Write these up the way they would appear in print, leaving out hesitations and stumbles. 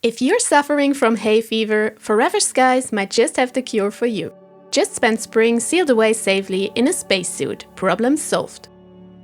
If you're suffering from hay fever, Forever Skies might just have the cure for you. Just spend spring sealed away safely in a spacesuit. Problem solved.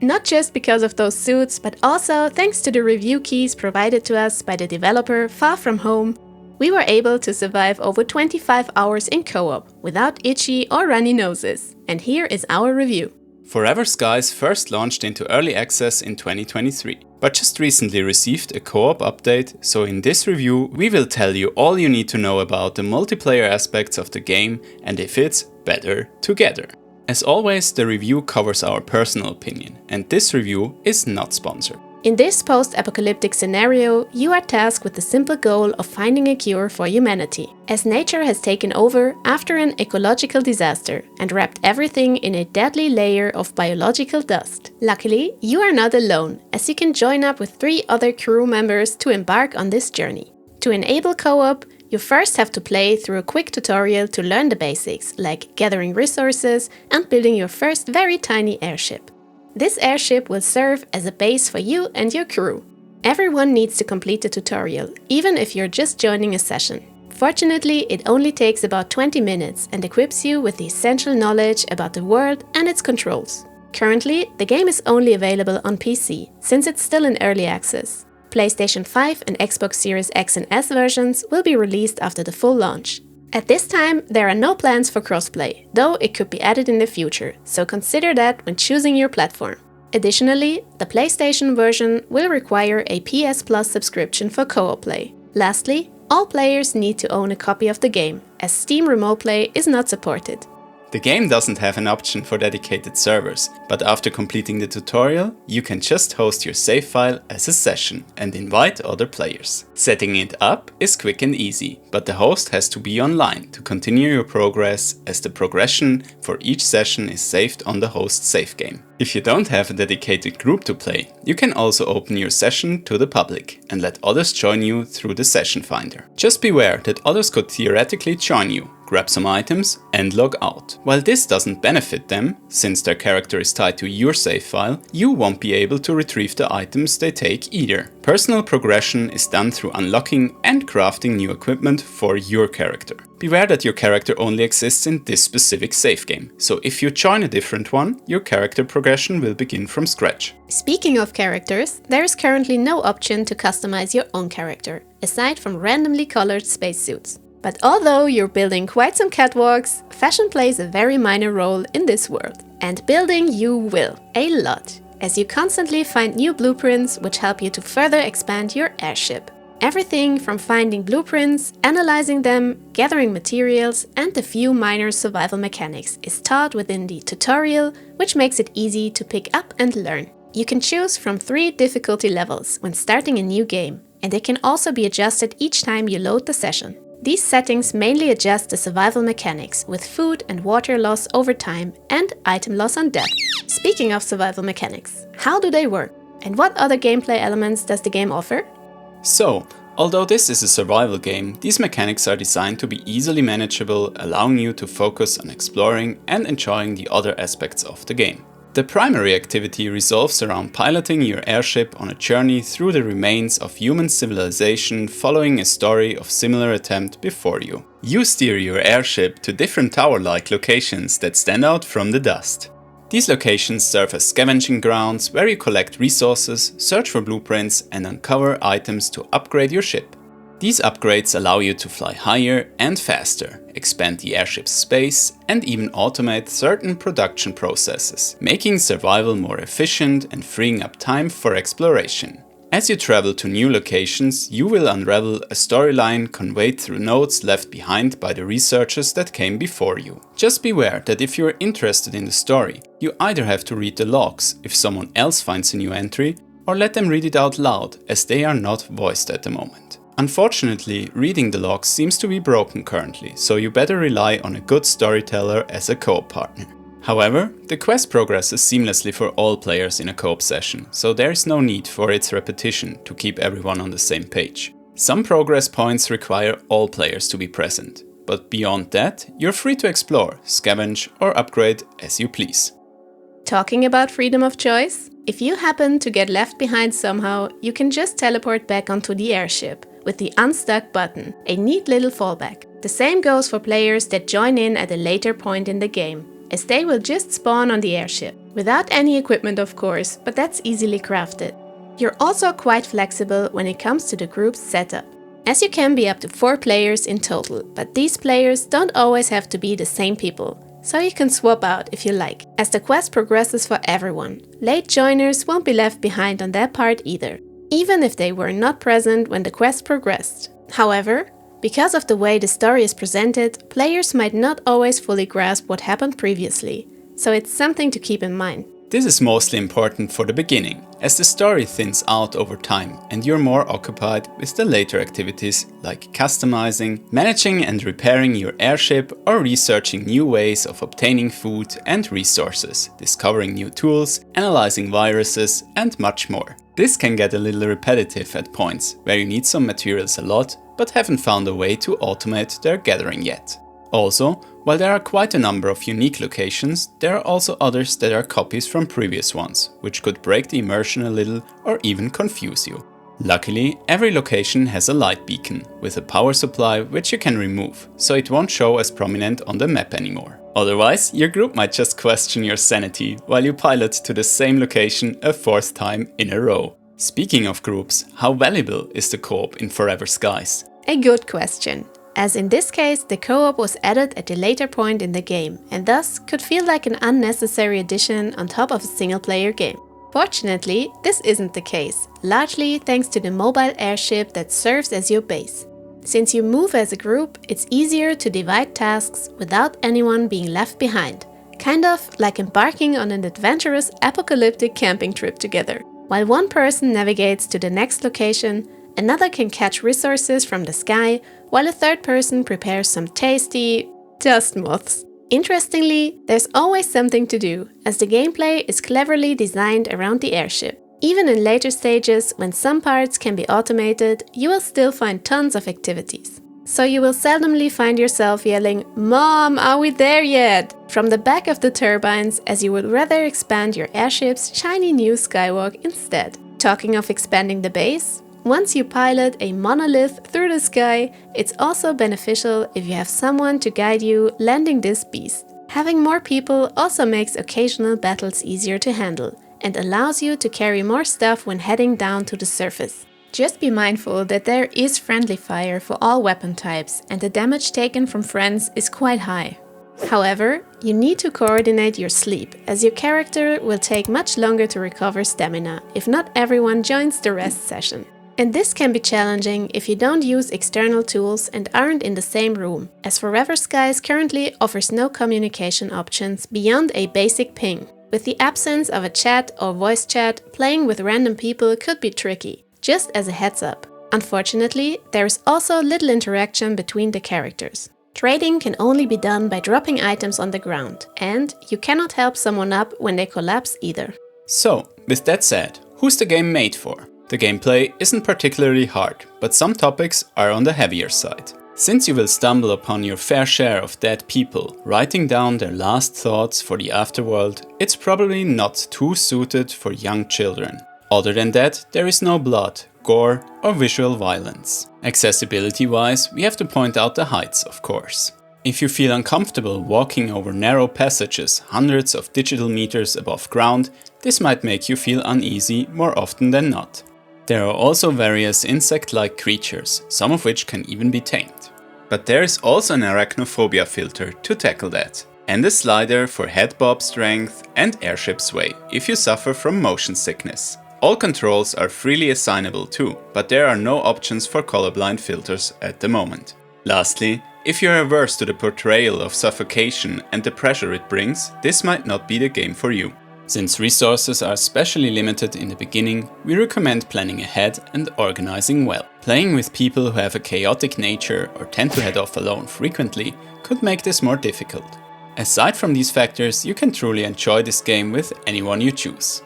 Not just because of those suits, but also thanks to the review keys provided to us by the developer Far From Home, we were able to survive over 25 hours in co-op without itchy or runny noses. And here is our review. Forever Skies first launched into early access in 2023, but just recently received a co-op update, so in this review we will tell you all you need to know about the multiplayer aspects of the game and if it's better together. As always, the review covers our personal opinion, and this review is not sponsored. In this post-apocalyptic scenario, you are tasked with the simple goal of finding a cure for humanity, as nature has taken over after an ecological disaster and wrapped everything in a deadly layer of biological dust. Luckily, you are not alone, as you can join up with 3 other crew members to embark on this journey. To enable co-op, you first have to play through a quick tutorial to learn the basics, like gathering resources and building your first very tiny airship. This airship will serve as a base for you and your crew. Everyone needs to complete the tutorial, even if you're just joining a session. Fortunately, it only takes about 20 minutes and equips you with the essential knowledge about the world and its controls. Currently, the game is only available on PC, since it's still in early access. PlayStation 5 and Xbox Series X and S versions will be released after the full launch. At this time, there are no plans for crossplay, though it could be added in the future, so consider that when choosing your platform. Additionally, the PlayStation version will require a PS Plus subscription for co-op play. Lastly, all players need to own a copy of the game, as Steam Remote Play is not supported. The game doesn't have an option for dedicated servers, but after completing the tutorial, you can just host your save file as a session and invite other players. Setting it up is quick and easy, but the host has to be online to continue your progress, as the progression for each session is saved on the host's save game. If you don't have a dedicated group to play, you can also open your session to the public and let others join you through the session finder. Just beware that others could theoretically join you, grab some items and log out. While this doesn't benefit them, since their character is tied to your save file, you won't be able to retrieve the items they take either. Personal progression is done through unlocking and crafting new equipment for your character. Beware that your character only exists in this specific save game, so if you join a different one, your character progression will begin from scratch. Speaking of characters, there is currently no option to customize your own character, aside from randomly colored spacesuits. But although you're building quite some catwalks, fashion plays a very minor role in this world. And building you will, a lot, as you constantly find new blueprints which help you to further expand your airship. Everything from finding blueprints, analyzing them, gathering materials, and a few minor survival mechanics is taught within the tutorial, which makes it easy to pick up and learn. You can choose from 3 difficulty levels when starting a new game, and they can also be adjusted each time you load the session. These settings mainly adjust the survival mechanics, with food and water loss over time and item loss on death. Speaking of survival mechanics, how do they work? And what other gameplay elements does the game offer? So, although this is a survival game, these mechanics are designed to be easily manageable, allowing you to focus on exploring and enjoying the other aspects of the game. The primary activity revolves around piloting your airship on a journey through the remains of human civilization, following a story of similar attempt before you. You steer your airship to different tower-like locations that stand out from the dust. These locations serve as scavenging grounds where you collect resources, search for blueprints and uncover items to upgrade your ship. These upgrades allow you to fly higher and faster, expand the airship's space, and even automate certain production processes, making survival more efficient and freeing up time for exploration. As you travel to new locations, you will unravel a storyline conveyed through notes left behind by the researchers that came before you. Just beware that if you are interested in the story, you either have to read the logs if someone else finds a new entry, or let them read it out loud, as they are not voiced at the moment. Unfortunately, reading the logs seems to be broken currently, so you better rely on a good storyteller as a co-op partner. However, the quest progresses seamlessly for all players in a co-op session, so there is no need for its repetition to keep everyone on the same page. Some progress points require all players to be present, but beyond that, you're free to explore, scavenge, or upgrade as you please. Talking about freedom of choice, if you happen to get left behind somehow, you can just teleport back onto the airship, with the unstuck button, a neat little fallback. The same goes for players that join in at a later point in the game, as they will just spawn on the airship. Without any equipment of course, but that's easily crafted. You're also quite flexible when it comes to the group's setup, as you can be up to 4 players in total, but these players don't always have to be the same people, so you can swap out if you like, as the quest progresses for everyone. Late joiners won't be left behind on that part either, even if they were not present when the quest progressed. However, because of the way the story is presented, players might not always fully grasp what happened previously, so it's something to keep in mind. This is mostly important for the beginning, as the story thins out over time and you're more occupied with the later activities like customizing, managing and repairing your airship, or researching new ways of obtaining food and resources, discovering new tools, analyzing viruses, and much more. This can get a little repetitive at points, where you need some materials a lot, but haven't found a way to automate their gathering yet. Also, while there are quite a number of unique locations, there are also others that are copies from previous ones, which could break the immersion a little or even confuse you. Luckily, every location has a light beacon with a power supply which you can remove, so it won't show as prominent on the map anymore. Otherwise, your group might just question your sanity while you pilot to the same location a 4th time in a row. Speaking of groups, how valuable is the co-op in Forever Skies? A good question, as in this case the co-op was added at a later point in the game and thus could feel like an unnecessary addition on top of a single-player game. Fortunately, this isn't the case, largely thanks to the mobile airship that serves as your base. Since you move as a group, it's easier to divide tasks without anyone being left behind, kind of like embarking on an adventurous apocalyptic camping trip together. While one person navigates to the next location, another can catch resources from the sky, while a third person prepares some tasty dust moths. Interestingly, there's always something to do, as the gameplay is cleverly designed around the airship. Even in later stages, when some parts can be automated, you will still find tons of activities. So you will seldomly find yourself yelling, "Mom, are we there yet?" from the back of the turbines, as you would rather expand your airship's shiny new skywalk instead. Talking of expanding the base, once you pilot a monolith through the sky, it's also beneficial if you have someone to guide you landing this beast. Having more people also makes occasional battles easier to handle and allows you to carry more stuff when heading down to the surface. Just be mindful that there is friendly fire for all weapon types and the damage taken from friends is quite high. However, you need to coordinate your sleep, as your character will take much longer to recover stamina if not everyone joins the rest session. And this can be challenging if you don't use external tools and aren't in the same room, as Forever Skies currently offers no communication options beyond a basic ping. With the absence of a chat or voice chat, playing with random people could be tricky, just as a heads up. Unfortunately, there is also little interaction between the characters. Trading can only be done by dropping items on the ground, and you cannot help someone up when they collapse either. So, with that said, who's the game made for? The gameplay isn't particularly hard, but some topics are on the heavier side. Since you will stumble upon your fair share of dead people writing down their last thoughts for the afterworld, it's probably not too suited for young children. Other than that, there is no blood, gore, or visual violence. Accessibility-wise, we have to point out the heights, of course. If you feel uncomfortable walking over narrow passages hundreds of digital meters above ground, this might make you feel uneasy more often than not. There are also various insect-like creatures, some of which can even be tamed. But there is also an arachnophobia filter to tackle that, and a slider for head bob strength and airship sway if you suffer from motion sickness. All controls are freely assignable too, but there are no options for colorblind filters at the moment. Lastly, if you're averse to the portrayal of suffocation and the pressure it brings, this might not be the game for you. Since resources are especially limited in the beginning, we recommend planning ahead and organizing well. Playing with people who have a chaotic nature or tend to head off alone frequently could make this more difficult. Aside from these factors, you can truly enjoy this game with anyone you choose.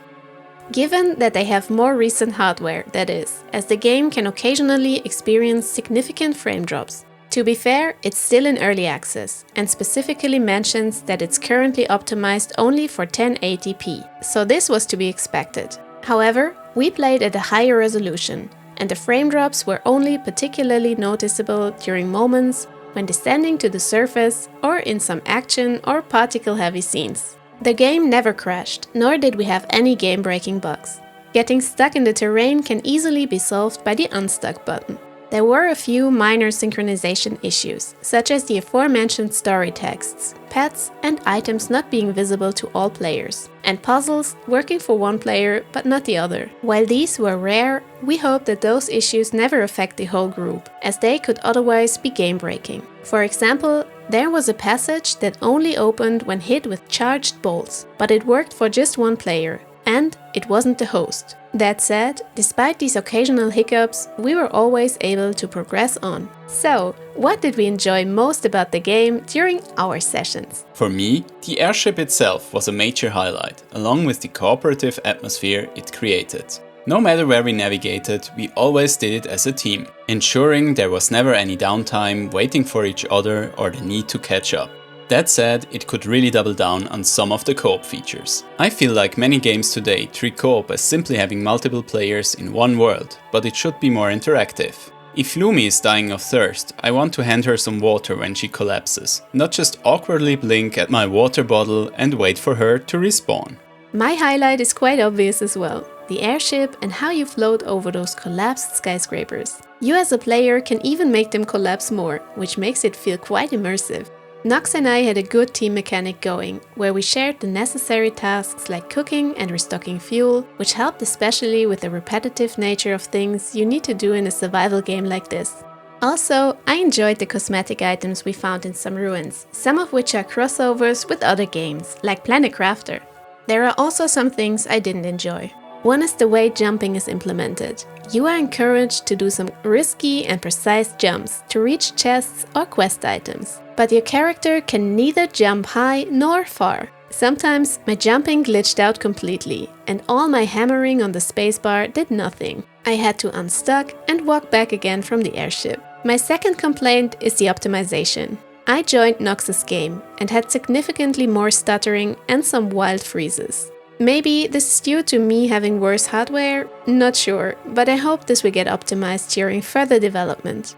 Given that they have more recent hardware, that is, as the game can occasionally experience significant frame drops. To be fair, it's still in early access, and specifically mentions that it's currently optimized only for 1080p, so this was to be expected. However, we played at a higher resolution, and the frame drops were only particularly noticeable during moments when descending to the surface or in some action or particle-heavy scenes. The game never crashed, nor did we have any game-breaking bugs. Getting stuck in the terrain can easily be solved by the Unstuck button. There were a few minor synchronization issues, such as the aforementioned story texts, pets, and items not being visible to all players, and puzzles working for one player but not the other. While these were rare, we hope that those issues never affect the whole group, as they could otherwise be game-breaking. For example, there was a passage that only opened when hit with charged bolts, but it worked for just one player, and it wasn't the host. That said, despite these occasional hiccups, we were always able to progress on. So, what did we enjoy most about the game during our sessions? For me, the airship itself was a major highlight, along with the cooperative atmosphere it created. No matter where we navigated, we always did it as a team, ensuring there was never any downtime, waiting for each other, or the need to catch up. That said, it could really double down on some of the co-op features. I feel like many games today treat co-op as simply having multiple players in one world, but it should be more interactive. If Lumi is dying of thirst, I want to hand her some water when she collapses, not just awkwardly blink at my water bottle and wait for her to respawn. My highlight is quite obvious as well: the airship and how you float over those collapsed skyscrapers. You as a player can even make them collapse more, which makes it feel quite immersive. Nox and I had a good team mechanic going, where we shared the necessary tasks like cooking and restocking fuel, which helped especially with the repetitive nature of things you need to do in a survival game like this. Also, I enjoyed the cosmetic items we found in some ruins, some of which are crossovers with other games, like Planet Crafter. There are also some things I didn't enjoy. One is the way jumping is implemented. You are encouraged to do some risky and precise jumps to reach chests or quest items. But your character can neither jump high nor far. Sometimes my jumping glitched out completely, and all my hammering on the spacebar did nothing. I had to unstuck and walk back again from the airship. My second complaint is the optimization. I joined Nox's game and had significantly more stuttering and some wild freezes. Maybe this is due to me having worse hardware, not sure, but I hope this will get optimized during further development.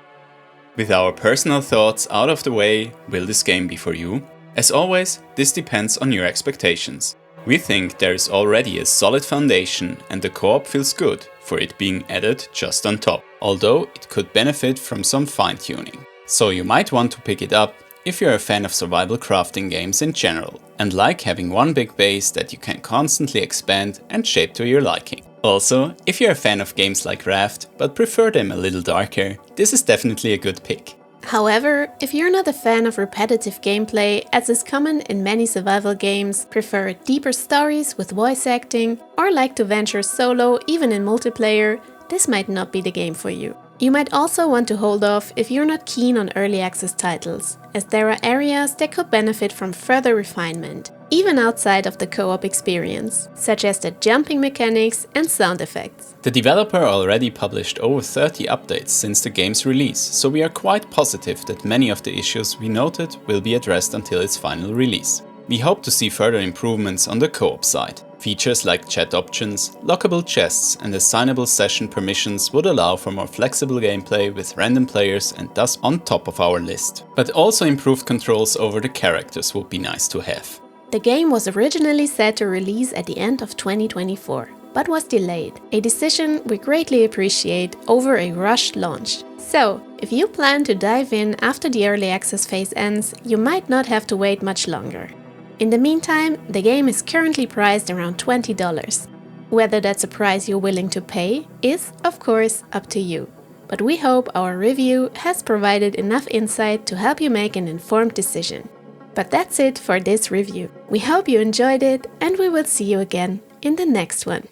With our personal thoughts out of the way, will this game be for you? As always, this depends on your expectations. We think there is already a solid foundation and the co-op feels good for it being added just on top, although it could benefit from some fine-tuning. So you might want to pick it up if you're a fan of survival crafting games in general, and like having one big base that you can constantly expand and shape to your liking. Also, if you're a fan of games like Raft, but prefer them a little darker, this is definitely a good pick. However, if you're not a fan of repetitive gameplay, as is common in many survival games, prefer deeper stories with voice acting, or like to venture solo even in multiplayer, this might not be the game for you. You might also want to hold off if you're not keen on early access titles, as there are areas that could benefit from further refinement, even outside of the co-op experience, such as the jumping mechanics and sound effects. The developer already published over 30 updates since the game's release, so we are quite positive that many of the issues we noted will be addressed until its final release. We hope to see further improvements on the co-op side. Features like chat options, lockable chests and assignable session permissions would allow for more flexible gameplay with random players and thus on top of our list. But also improved controls over the characters would be nice to have. The game was originally set to release at the end of 2024, but was delayed, a decision we greatly appreciate over a rushed launch. So, if you plan to dive in after the early access phase ends, you might not have to wait much longer. In the meantime, the game is currently priced around $20. Whether that's a price you're willing to pay is, of course, up to you. But we hope our review has provided enough insight to help you make an informed decision. But that's it for this review. We hope you enjoyed it, and we will see you again in the next one.